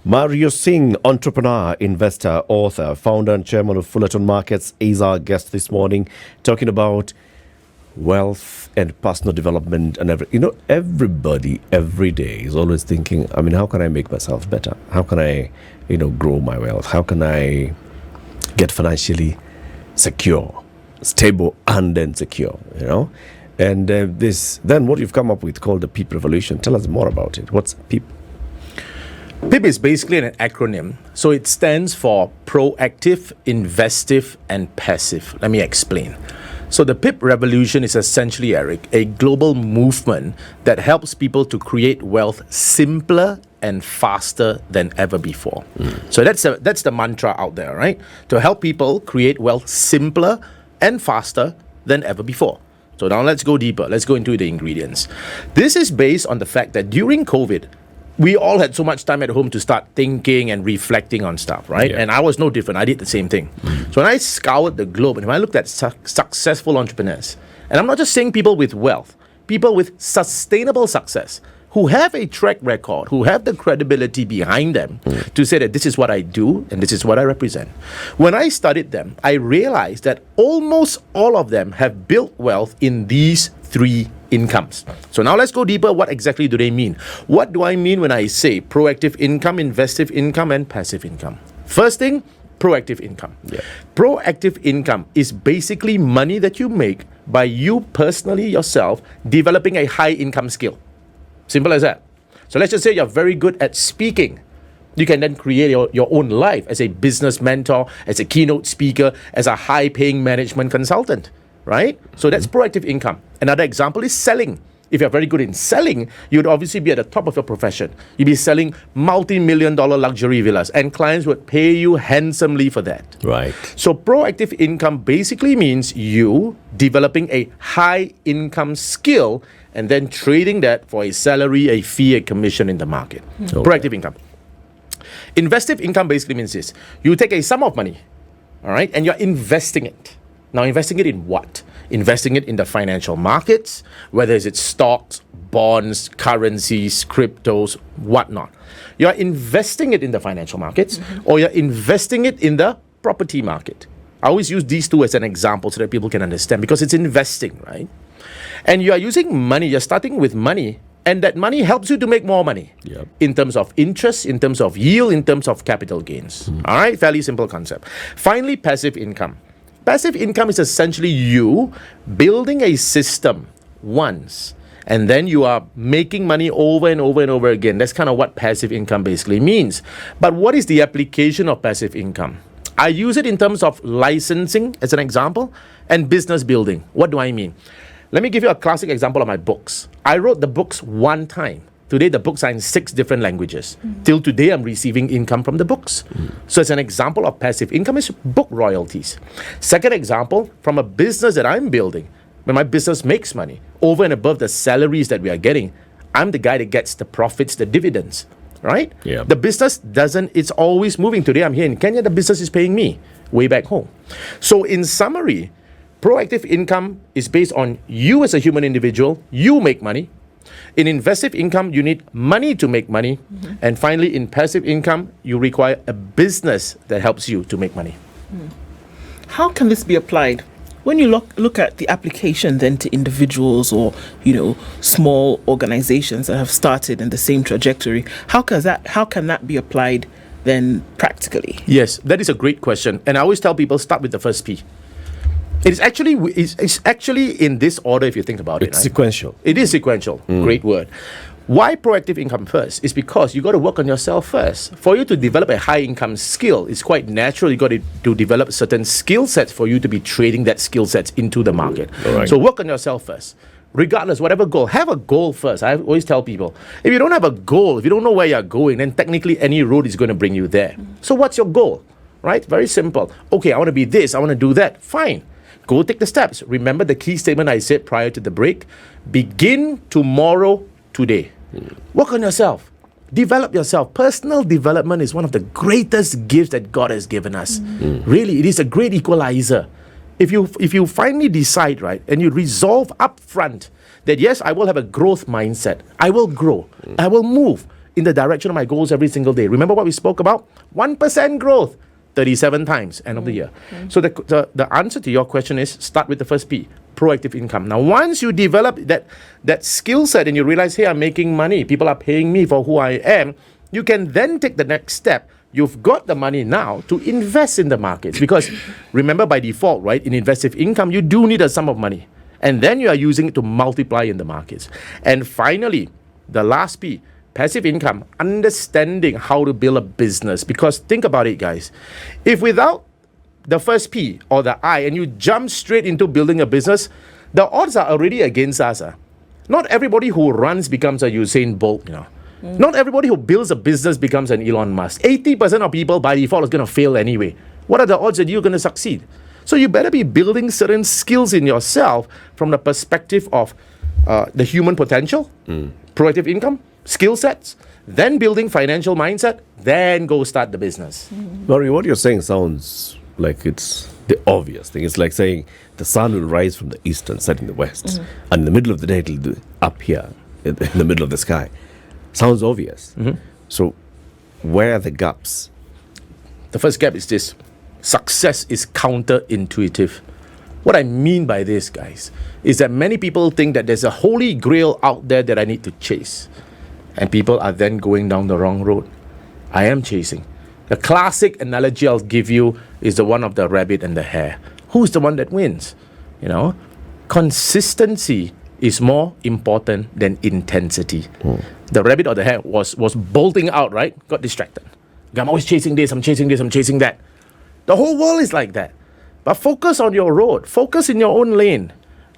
Mario Singh, entrepreneur, investor, author, founder and chairman of Fullerton Markets, is our guest this morning, talking about wealth and personal development and everybody every day is always thinking, how can I make myself better? How can I, grow my wealth? How can I get financially secure, stable, and then secure, And then what you've come up with called the PIP revolution. Tell us more about it. What's PIP? PIP is basically an acronym. So it stands for proactive, investive, and passive. Let me explain. So the PIP revolution is essentially, Eric, a global movement that helps people to create wealth simpler and faster than ever before. So that's the mantra out there, right? To help people create wealth simpler and faster than ever before. So now let's go deeper. Let's go into the ingredients. This is based on the fact that during COVID, we all had so much time at home to start thinking and reflecting on stuff, right? Yeah. And I was no different. I did the same thing. So when I scoured the globe and when I looked at successful entrepreneurs, and I'm not just saying people with wealth, people with sustainable success, who have a track record, who have the credibility behind them to say that this is what I do and this is what I represent. When I studied them, I realized that almost all of them have built wealth in these three incomes. So now let's go deeper. What exactly do they mean? What do I mean when I say proactive income, investive income, and passive income? First thing, proactive income. Yeah. Proactive income is basically money that you make by you personally yourself developing a high income skill. Simple as that. So let's just say you're very good at speaking. You can then create your own life as a business mentor, as a keynote speaker, as a high-paying management consultant, right? So that's proactive income. Another example is selling. If you're very good in selling, you'd obviously be at the top of your profession. You'd be selling multi-million-dollar luxury villas, and clients would pay you handsomely for that. Right. So proactive income basically means you developing a high income skill and then trading that for a salary, a fee, a commission in the market. Okay. Proactive income. Investive income basically means this. You take a sum of money, all right, and you're investing it. Now, investing it in what? Investing it in the financial markets, whether it's stocks, bonds, currencies, cryptos, whatnot. You're investing it in the financial markets, or you're investing it in the property market. I always use these two as an example so that people can understand, because it's investing, right? And you are using money, you're starting with money, and that money helps you to make more money. Yep. In terms of interest, in terms of yield, in terms of capital gains. All right, fairly simple concept. Finally, passive income. Passive income is essentially you building a system once, and then you are making money over and over and over again. That's kind of what passive income basically means. But what is the application of passive income? I use it in terms of licensing, as an example, and business building. What do I mean? Let me give you a classic example of my books. I wrote the books one time. Today, the books are in 6 different languages. Till today, I'm receiving income from the books. So it's an example of passive income is book royalties. Second example, from a business that I'm building, when my business makes money, over and above the salaries that we are getting, I'm the guy that gets the profits, the dividends, right? Yeah. The business it's always moving. Today, I'm here in Kenya, the business is paying me way back home. So in summary, proactive income is based on you as a human individual, you make money. In investive income, you need money to make money. And finally, in passive income, you require a business that helps you to make money. How can this be applied? When you look at the application then to individuals or, small organizations that have started in the same trajectory, how can that be applied then practically? Yes, that is a great question. And I always tell people, start with the first P. It's actually in this order if you think about it. It's sequential. It is sequential. Great word. Why proactive income first? Is because you got to work on yourself first. For you to develop a high income skill, it's quite natural. You got to develop certain skill sets for you to be trading that skill sets into the market. Right. So work on yourself first. Regardless, whatever goal, have a goal first. I always tell people, if you don't have a goal, if you don't know where you're going, then technically any road is going to bring you there. So what's your goal? Right? Very simple. Okay, I want to be this, I want to do that. Fine. Go take the steps. Remember the key statement I said prior to the break? Begin tomorrow, today. Work on yourself. Develop yourself. Personal development is one of the greatest gifts that God has given us. Really, it is a great equalizer. If you finally decide, right, and you resolve up front that yes, I will have a growth mindset. I will grow. I will move. in the direction of my goals every single day. Remember what we spoke about? 1% growth, 37 times, end of the year. So the answer to your question is start with the first P, proactive income. Now, once you develop that skill set and you realize, hey, I'm making money, people are paying me for who I am, you can then take the next step. You've got the money now to invest in the markets, because remember, by default, right, in investive income, you do need a sum of money, and then you are using it to multiply in the markets. And finally, the last P, passive income, understanding how to build a business. Because think about it, guys, if without the first P or the I and you jump straight into building a business, the odds are already against us. Not everybody who runs becomes a Usain Bolt, Not everybody who builds a business becomes an Elon Musk. 80% of people by default is going to fail anyway. What are the odds that you're going to succeed? So you better be building certain skills in yourself from the perspective of the human potential, proactive income, skill sets, then building financial mindset, then go start the business. Laurie, what you're saying sounds like it's the obvious thing. It's like saying the sun will rise from the east and set in the west. And in the middle of the day, it'll be up here in the middle of the sky. Sounds obvious. So where are the gaps? The first gap is this. Success is counterintuitive. What I mean by this, guys, is that many people think that there's a holy grail out there that I need to chase. And people are then going down the wrong road. I am chasing. The classic analogy I'll give you is the one of the rabbit and the hare. Who's the one that wins? Consistency is more important than intensity. The rabbit or the hare was bolting out, right? Got distracted. I'm always chasing this, I'm chasing this, I'm chasing that. The whole world is like that. But focus on your road. Focus in your own lane.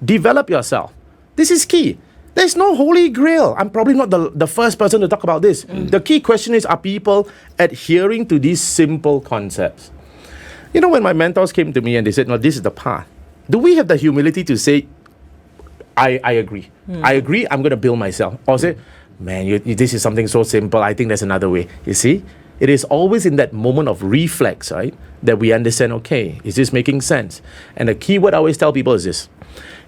Develop yourself. This is key. There's no holy grail. I'm probably not the first person to talk about this. The key question is, are people adhering to these simple concepts? When my mentors came to me and they said, no, this is the path. Do we have the humility to say, I agree. I agree, I'm going to build myself. Or say, man, this is something so simple, I think there's another way. You see? It is always in that moment of reflex, right, that we understand, okay, is this making sense? And the key word I always tell people is this.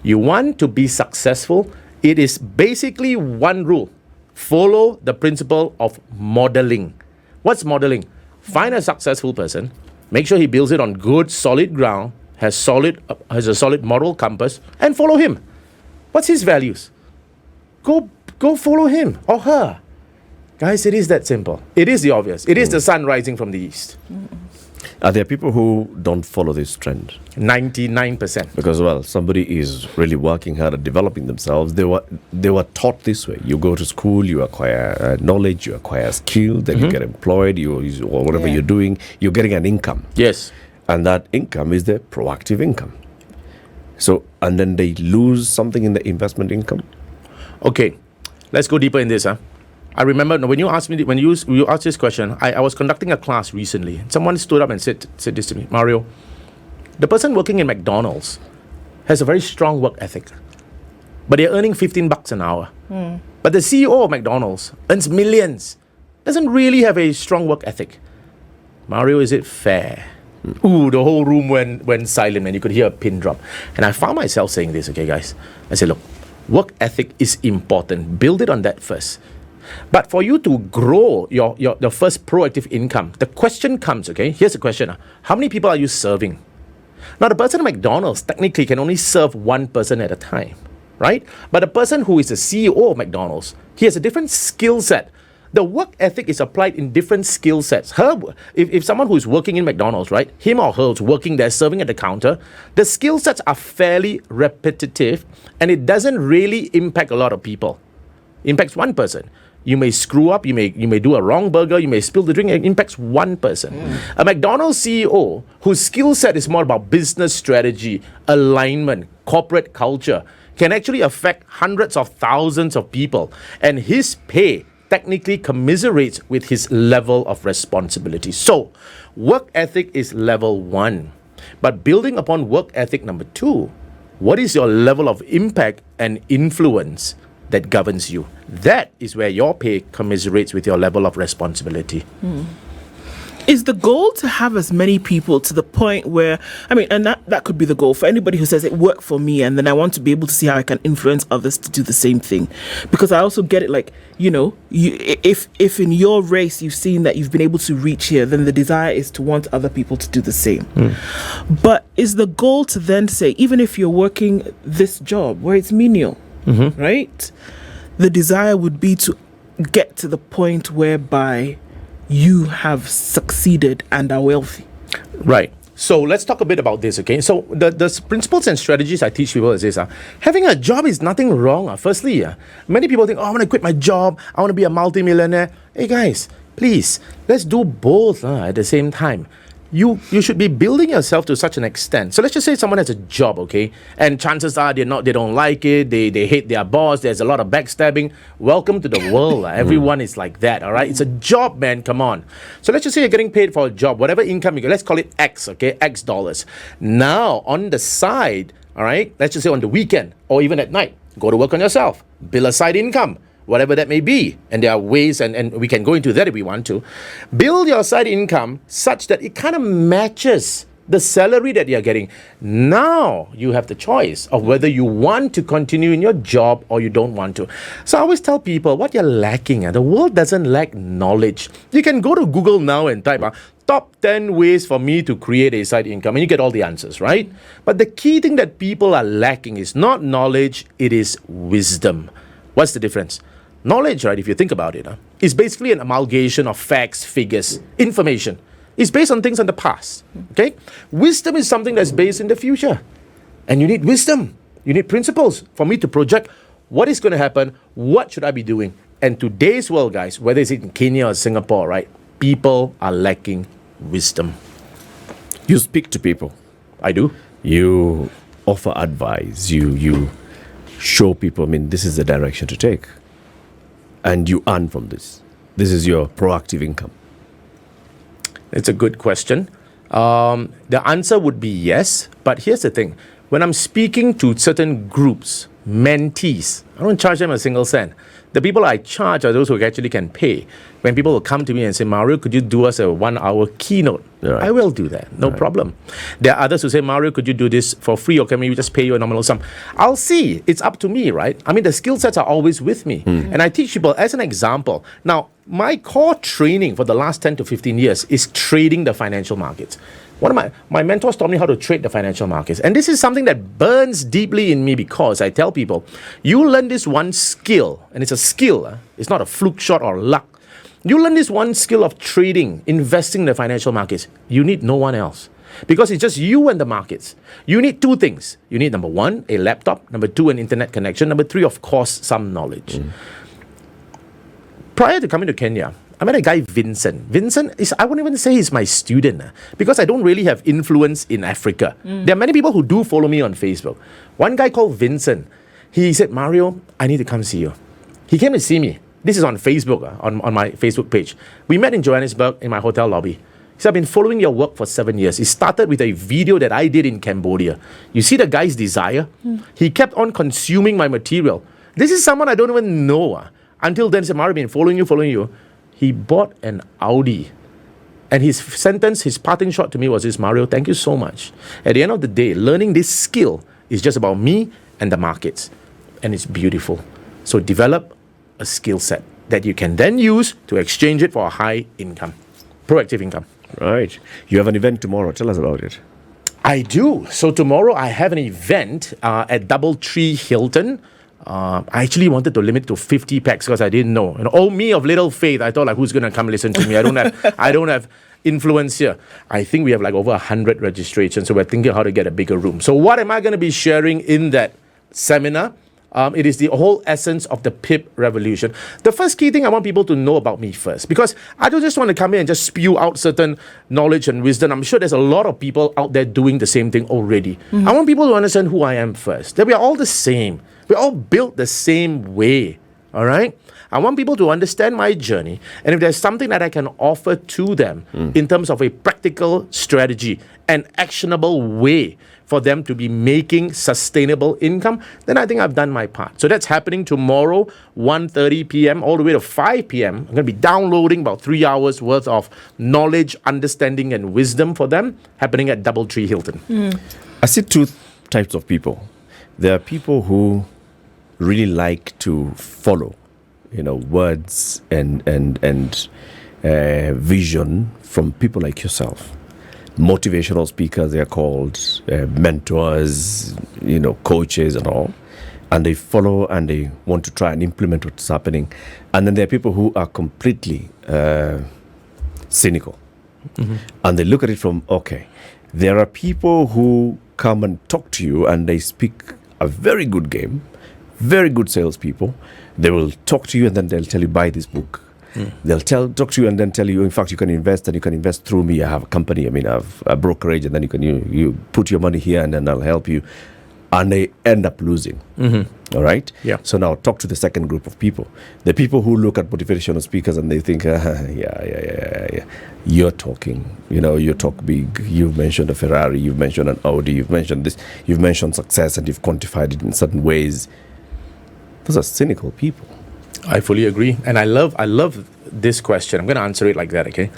You want to be successful, it is basically one rule. Follow the principle of modeling. What's modeling? Find a successful person, make sure he builds it on good, solid ground, has a solid moral compass, and follow him. What's his values? Go follow him or her. Guys, it is that simple. It is the obvious. It is the sun rising from the east. Are there people who don't follow this trend? 99%. Because, well, somebody is really working hard at developing themselves. They were taught this way. You go to school, you acquire knowledge, you acquire skill, then you get employed, or whatever you're doing, you're getting an income. Yes. And that income is the proactive income. So, and then they lose something in the investment income. Okay, let's go deeper in this. I remember when you asked me, when you asked this question, I was conducting a class recently. Someone stood up and said this to me, Mario, the person working in McDonald's has a very strong work ethic, but they're earning $15 an hour. But the CEO of McDonald's earns millions, doesn't really have a strong work ethic. Mario, is it fair? Ooh, the whole room went silent and you could hear a pin drop. And I found myself saying this, okay, guys. I said, look, work ethic is important. Build it on that first. But for you to grow your first proactive income, the question comes, okay? Here's the question. How many people are you serving? Now, the person at McDonald's technically can only serve one person at a time, right? But the person who is the CEO of McDonald's, he has a different skill set. The work ethic is applied in different skill sets. If someone who is working in McDonald's, right, him or her is working there, serving at the counter, the skill sets are fairly repetitive and it doesn't really impact a lot of people. It impacts one person. You may screw up, you may do a wrong burger, you may spill the drink, it impacts one person. A McDonald's CEO whose skill set is more about business strategy, alignment, corporate culture, can actually affect hundreds of thousands of people. And his pay technically commiserates with his level of responsibility. So, work ethic is level 1. But building upon work ethic number 2, what is your level of impact and influence that governs you? That is where your pay commiserates with your level of responsibility. Is the goal to have as many people to the point where, I mean, and that could be the goal for anybody who says it worked for me, and then I want to be able to see how I can influence others to do the same thing. Because I also get it, like, if in your race you've seen that you've been able to reach here, then the desire is to want other people to do the same. But is the goal to then say, even if you're working this job where it's menial, right? The desire would be to get to the point whereby you have succeeded and are wealthy. Right. So let's talk a bit about this, okay? So the principles and strategies I teach people is this. Having a job is nothing wrong. Firstly, many people think, I want to quit my job. I want to be a multimillionaire. Hey guys, please, let's do both at the same time. You should be building yourself to such an extent. So let's just say someone has a job, okay? And chances are they don't like it, they hate their boss, there's a lot of backstabbing. Welcome to the world. Everyone is like that, all right? It's a job, man, come on. So let's just say you're getting paid for a job, whatever income you get, let's call it X, okay? X dollars. Now, on the side, all right, let's just say on the weekend or even at night, go to work on yourself, build a side income, whatever that may be. And there are ways, and we can go into that if we want to. Build your side income such that it kind of matches the salary that you're getting. Now you have the choice of whether you want to continue in your job or you don't want to. So I always tell people what you're lacking. The world doesn't lack knowledge. You can go to Google now and type top 10 ways for me to create a side income, and you get all the answers, right? But the key thing that people are lacking is not knowledge, it is wisdom. What's the difference? Knowledge, right, if you think about it, is basically an amalgamation of facts, figures, information. It's based on things in the past, okay? Wisdom is something that's based in the future. And you need wisdom. You need principles for me to project what is going to happen, what should I be doing. And today's world, guys, whether it's in Kenya or Singapore, right, people are lacking wisdom. You speak to people. I do. You offer advice. You show people, this is the direction to take. And you earn from this. This is your proactive income. It's a good question. The answer would be yes, but here's the thing. When I'm speaking to certain groups, mentees, I don't charge them a single cent. The people I charge are those who actually can pay. When people will come to me and say, Mario, could you do us a 1-hour keynote? Right. I will do that, no problem. There are others who say, Mario, could you do this for free, or can we just pay you a nominal sum? I'll see. It's up to me, right? The skill sets are always with me. And I teach people as an example. Now, my core training for the last 10 to 15 years is trading the financial markets. One of my mentors taught me how to trade the financial markets. And this is something that burns deeply in me, because I tell people, you learn this one skill, and it's a skill. It's not a fluke shot or luck. You learn this one skill of trading, investing in the financial markets. You need no one else, because it's just you and the markets. You need two things. You need, number one, a laptop. Number two, an internet connection. Number three, of course, some knowledge. Prior to coming to Kenya, I met a guy, Vincent. Vincent is, I wouldn't even say he's my student, because I don't really have influence in Africa. There are many people who do follow me on Facebook. One guy called Vincent, he said, Mario, I need to come see you. He came to see me. This is on Facebook, on my Facebook page. We met in Johannesburg in my hotel lobby. He said, I've been following your work for 7 years. It started with a video that I did in Cambodia. You see the guy's desire? He kept on consuming my material. This is someone I don't even know. Until then, he said, Mario, I've been following you. He bought an Audi. And his sentence, his parting shot to me was this: Mario, thank you so much. At the end of the day, learning this skill is just about me and the markets. And it's beautiful. So develop a skill set that you can then use to exchange it for a high income, proactive income. Right. You have an event tomorrow. Tell us about it. I do. So tomorrow I have an event at Doubletree Hilton. I actually wanted to limit to 50 packs because I didn't know. Oh, me of little faith. I thought, who's going to come listen to me? I don't have influence here. I think we have over 100 registrations, so we're thinking how to get a bigger room. So what am I going to be sharing in that seminar? It is the whole essence of the PIP revolution. The first key thing I want people to know about me first, because I don't just want to come in and just spew out certain knowledge and wisdom. I'm sure there's a lot of people out there doing the same thing already. I want people to understand who I am first, that we are all the same. We're all built the same way. All right. I want people to understand my journey. And if there's something that I can offer to them in terms of a practical strategy, an actionable way for them to be making sustainable income, then I think I've done my part. So that's happening tomorrow, 1:30 p.m. all the way to 5 p.m. I'm going to be downloading about 3 hours worth of knowledge, understanding, and wisdom for them, happening at Doubletree Hilton. I see two types of people. There are people who really like to follow, words and vision from people like yourself. Motivational speakers, they are called mentors, coaches and all. And they follow and they want to try and implement what's happening. And then there are people who are completely cynical. And they look at it from, there are people who come and talk to you and they speak a very good game, very good salespeople. They will talk to you and then they'll tell you, buy this book. They'll talk to you and then tell you, in fact, you can invest and you can invest through me. I have a company, I have a brokerage, and then you put your money here and then I'll help you. And they end up losing. All right? Yeah. So now talk to the second group of people. The people who look at motivational speakers and they think, yeah. You're talking, you talk big. You've mentioned a Ferrari, you've mentioned an Audi, you've mentioned this, you've mentioned success and you've quantified it in certain ways. Those are cynical people. I fully agree. And I love this question. I'm going to answer it like that, okay?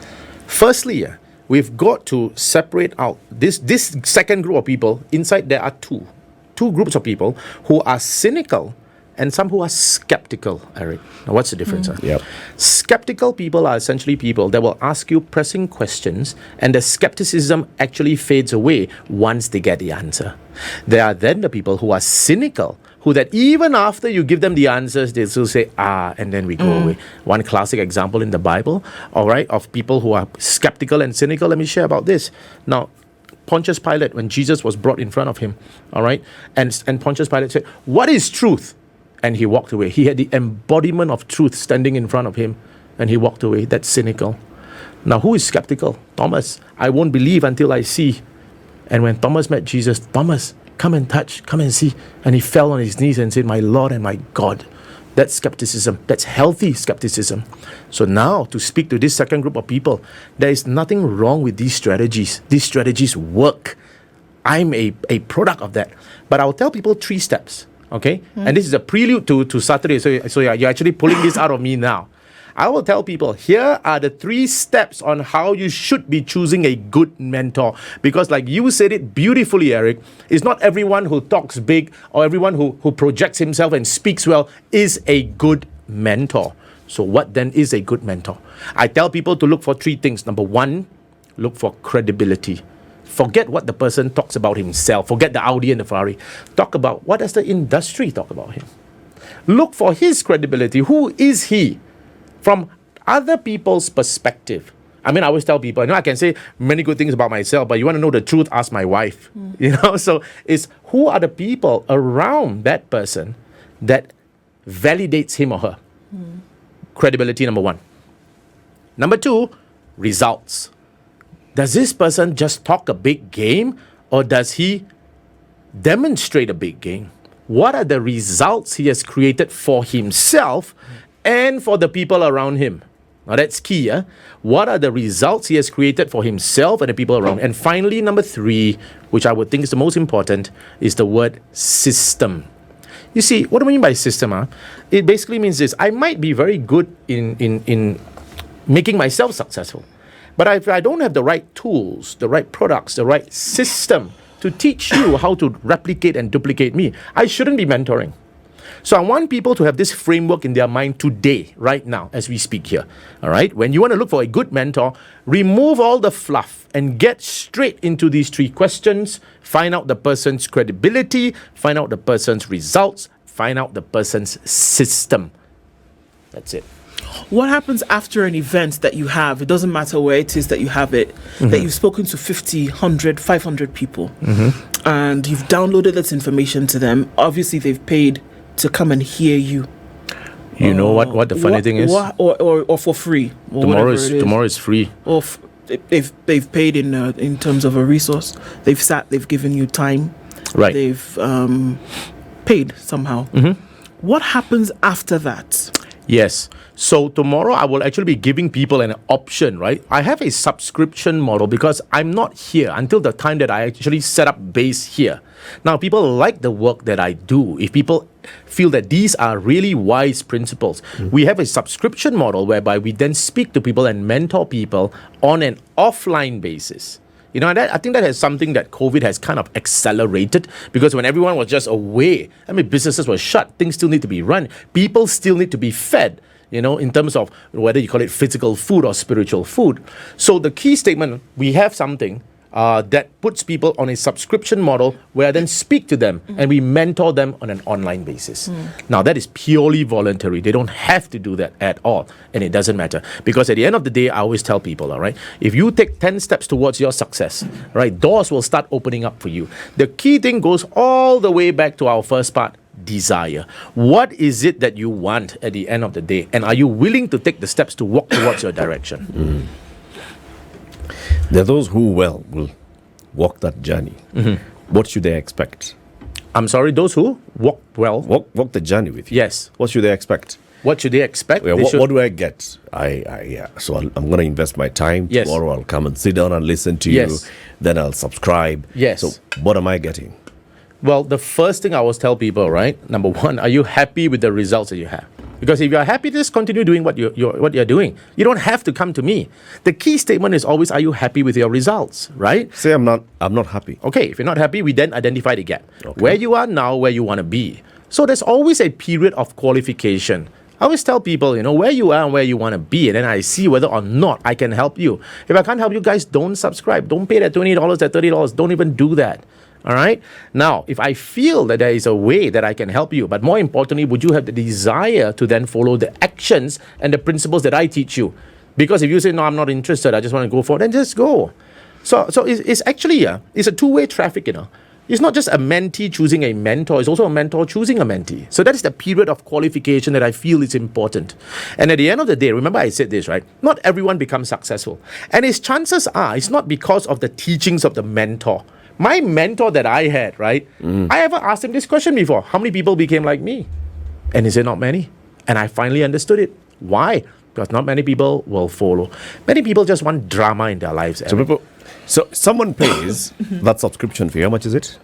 Firstly, we've got to separate out this second group of people. Inside there are two groups of people who are cynical and some who are skeptical, Eric. Now, what's the difference? Yep. Skeptical people are essentially people that will ask you pressing questions, and the skepticism actually fades away once they get the answer. There are then the people who are cynical, who that even after you give them the answers, they still say, and then we go away. One classic example in the Bible, all right, of people who are skeptical and cynical, let me share about this. Now, Pontius Pilate, when Jesus was brought in front of him, all right, and Pontius Pilate said, what is truth? And he walked away. He had the embodiment of truth standing in front of him, and he walked away. That's cynical. Now, who is skeptical? Thomas. I won't believe until I see. And when Thomas met Jesus, Thomas, come and touch, come and see. And he fell on his knees and said, my Lord and my God. That's skepticism. That's healthy skepticism. So now, to speak to this second group of people, there is nothing wrong with these strategies. These strategies work. I'm a product of that. But I'll tell people 3 steps, okay? And this is a prelude to Saturday. So you're actually pulling this out of me now. I will tell people, here are the 3 steps on how you should be choosing a good mentor. Because like you said it beautifully, Eric, it's not everyone who talks big or everyone who projects himself and speaks well is a good mentor. So what then is a good mentor? I tell people to look for 3 things. Number 1, look for credibility. Forget what the person talks about himself. Forget the Audi and the Ferrari. Talk about what does the industry talk about him. Look for his credibility. Who is he? From other people's perspective. I always tell people, I can say many good things about myself, but you want to know the truth, ask my wife. So it's who are the people around that person that validates him or her. Credibility, number 1. Number 2, results. Does this person just talk a big game, or does he demonstrate a big game? What are the results he has created for himself and for the people around him? Now that's key. What are the results he has created for himself and the people around? And finally, number 3, which I would think is the most important, is the word system. You see, what do I mean by system? It basically means this. I might be very good in making myself successful. But if I don't have the right tools, the right products, the right system to teach you how to replicate and duplicate me, I shouldn't be mentoring. So I want people to have this framework in their mind today, right now, as we speak here. All right? When you want to look for a good mentor, remove all the fluff and get straight into these 3 questions. Find out the person's credibility, find out the person's results, find out the person's system. That's it. What happens after an event that you have? It doesn't matter where it is that you have it, that you've spoken to 50, 100, 500 people, and you've downloaded this information to them. Obviously, they've paid to come and hear you. You know what the funny thing is? Or for free. Or tomorrow is free. Or they've paid in terms of a resource. They've given you time. Right. They've paid somehow. What happens after that? Yes. So tomorrow I will actually be giving people an option, right? I have a subscription model because I'm not here until the time that I actually set up base here. Now, people like the work that I do. If people feel that these are really wise principles, we have a subscription model whereby we then speak to people and mentor people on an offline basis. You know, I think that is something that COVID has kind of accelerated, because when everyone was just away, I mean, businesses were shut, things still need to be run, people still need to be fed, you know, in terms of whether you call it physical food or spiritual food. So the key statement, we have something that puts people on a subscription model where I then speak to them and we mentor them on an online basis. Now, that is purely voluntary. They don't have to do that at all. And it doesn't matter. Because at the end of the day, I always tell people, all right, if you take 10 steps towards your success, right, doors will start opening up for you. The key thing goes all the way back to our first part, desire. What is it that you want at the end of the day? And are you willing to take the steps to walk towards your direction? There are those who, will walk that journey. What should they expect? I'm sorry, those who walk well. Walk the journey with you. Yes. What should they expect? What should they expect? Yeah, They what, should- what do I get? So I'm going to invest my time. Yes. Tomorrow I'll come and sit down and listen to Yes. you. Then I'll subscribe. Yes. So what am I getting? Well, the first thing I always tell people, right? Number one, are you happy with the results that you have? Because if you're happy, just continue doing what you're doing. You don't have to come to me. The key statement is always, are you happy with your results, right? Say I'm not happy. Okay, if you're not happy, we then identify the gap. Where you are now, where you want to be. So there's always a period of qualification. I always tell people, you know, where you are and where you want to be, and then I see whether or not I can help you. If I can't help you guys, don't subscribe. Don't pay that $20, that $30. Don't even do that. All right. Now, if I feel that there is a way that I can help you, but more importantly, would you have the desire to then follow the actions and the principles that I teach you? Because if you say, no, I'm not interested, I just want to go for it, then just go. So it's actually it's a two-way traffic, you know. It's not just a mentee choosing a mentor, it's also a mentor choosing a mentee. So that is the period of qualification that I feel is important. And at the end of the day, remember I said this, right? Not everyone becomes successful. And its chances are, it's not because of the teachings of the mentor. My mentor that I had, right? I ever asked him this question before. How many people became like me? And he said, not many. And I finally understood it. Why? Because not many people will follow. Many people just want drama in their lives. So someone pays that subscription fee. How much is it?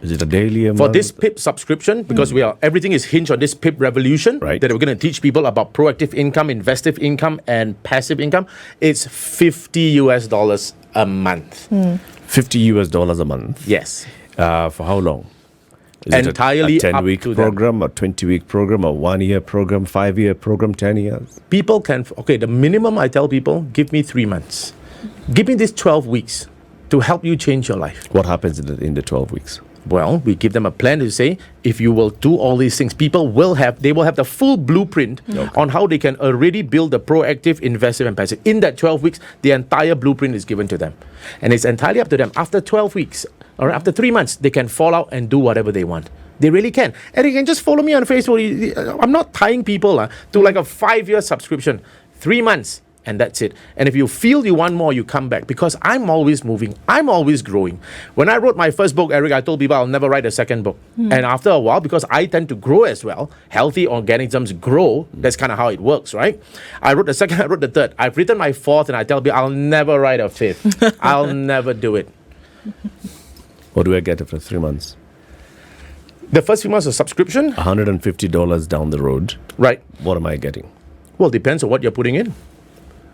Is it a daily amount? For this PIP subscription, because everything is hinged on this PIP revolution, Right. that we're going to teach people about proactive income, investive income, and passive income, it's $50 a month. $50 a month. Yes. For how long? Is Entirely it a up 10-week to them. program, a 20-week program, a 1-year program, 5-year program, 10 years? People can, the minimum I tell people, give me 3 months. Give me these 12 weeks to help you change your life. What happens in the 12 weeks? Well, we give them a plan to say, if you will do all these things, they will have the full blueprint on how they can already build the proactive, investive, and passive. In that 12 weeks, the entire blueprint is given to them. And it's entirely up to them. After 12 weeks, or after 3 months, they can fall out and do whatever they want. They really can. And you can just follow me on Facebook. I'm not tying people to like a 5-year subscription. 3 months. And that's it. And if you feel you want more, you come back, because I'm always moving. I'm always growing. When I wrote my first book, Eric, I told people I'll never write a second book. And after a while, because I tend to grow as well, healthy organisms grow. That's kind of how it works, right? I wrote the second, I wrote the third. I've written my fourth, and I tell people I'll never write a fifth. I'll never do it. What do I get after 3 months? The first few months of subscription, $150 down the road. right? What am I getting? Well, depends on what you're putting in.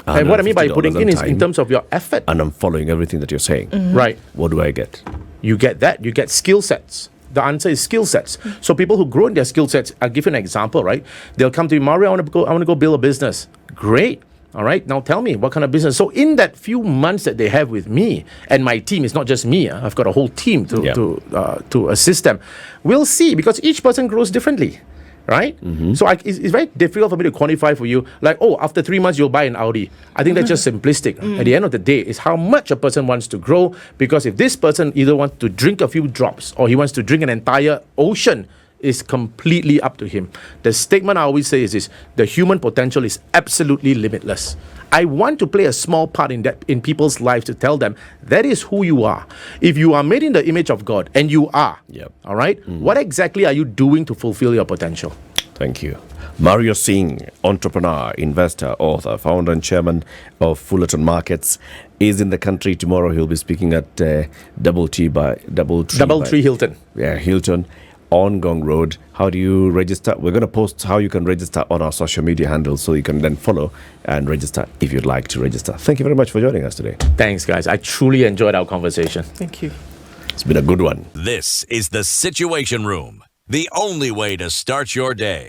And what I mean by $150 putting in is in time, terms of your effort. and I'm following everything that you're saying. Right. What do I get? You get that. You get skill sets. The answer is skill sets. So people who grow in their skill sets, I'll give you an example, right? They'll come to me, Mario, I want to go build a business. Great. All right. Now tell me, what kind of business? So in that few months that they have with me and my team, it's not just me. I've got a whole team to assist them. We'll see, because each person grows differently. Right? So it's very difficult for me to quantify for you, like, oh, after 3 months, you'll buy an Audi. I think that's just simplistic. At the end of the day, it's how much a person wants to grow, because if this person either wants to drink a few drops or he wants to drink an entire ocean, is completely up to him. The statement I always say is this: the human potential is absolutely limitless. I want to play a small part in people's lives to tell them that is who you are. If you are made in the image of God, and you are, all right, what exactly are you doing to fulfill your potential? Thank you. Mario Singh, entrepreneur, investor, author, founder and chairman of Fullerton Markets, is in the country tomorrow. He'll be speaking at Doubletree Hilton. Yeah, Hilton on Gong Road. How do you register? We're going to post how you can register on our social media handles so you can then follow and register if you'd like to register. Thank you very much for joining us today. Thanks, guys. I truly enjoyed our conversation. Thank you. It's been a good one. This is the Situation Room, the only way to start your day.